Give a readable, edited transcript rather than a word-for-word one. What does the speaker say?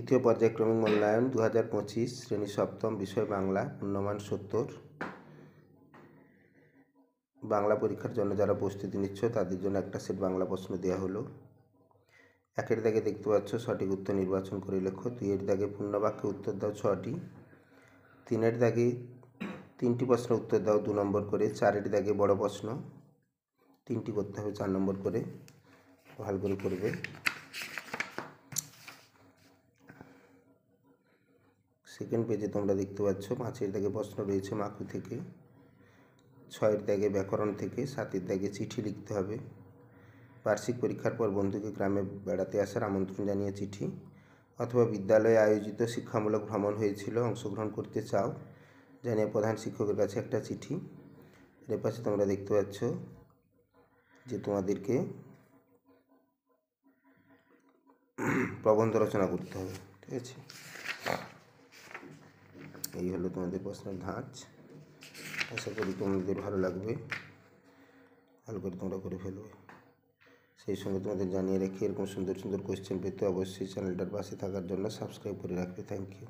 তৃতীয় পর্যায়ক্রমিক মূল্যায়ন 2025 শ্রেণী সপ্তম, বিষয় বাংলা, পূর্ণমান 70। বাংলা পরীক্ষার জন্য যারা প্রস্তুতি নিচ্ছ তাদের জন্য একটা সেট বাংলা প্রশ্ন দেওয়া হলো। 1-এর দাগে দেখতে পাচ্ছ সঠিক উত্তর নির্বাচন করে লেখো। 2-এর দাগে পূর্ণ বাক্যে উত্তর দাও 6টি। 3-এর দাগে 3টি প্রশ্ন উত্তর দাও 2 নম্বর করে। 4-এর দাগে বড় প্রশ্ন 3টি করতে হবে 4 নম্বর করে। ভালো করে করবে। সেকেন্ড পেজে তোমরা দেখতে পাচ্ছ 5-এর দাগে প্রশ্ন রয়েছে মাকু থেকে, 6-এর দাগে ব্যাকরণ থেকে, 7-এর দাগে চিঠি লিখতে হবে। বার্ষিক পরীক্ষার পর বন্ধুকে গ্রামে বেড়াতে আসার আমন্ত্রণ জানিয়ে চিঠি, অথবা বিদ্যালয়ে আয়োজিত শিক্ষামূলক ভ্রমণ হয়েছিল, অংশগ্রহণ করতে চাও জানিয়ে প্রধান শিক্ষকের কাছে একটা চিঠি। এর পাশে তোমরা দেখতে পাচ্ছ যে তোমাদেরকে প্রবন্ধ রচনা করতে হবে। ঠিক আছে, এই হলো তোমাদের প্রশ্নের ধাঁচ। আশা করি তোমাদের ভালো লাগবে, ভালো করে তোমরা করে ফেলবে। সেই সঙ্গে তোমাদের জানিয়ে রাখি এরকম সুন্দর সুন্দর কোয়েশ্চেন পেতে অবশ্যই চ্যানেলটার পাশে থাকার জন্য সাবস্ক্রাইব করে রাখবে। Thank you.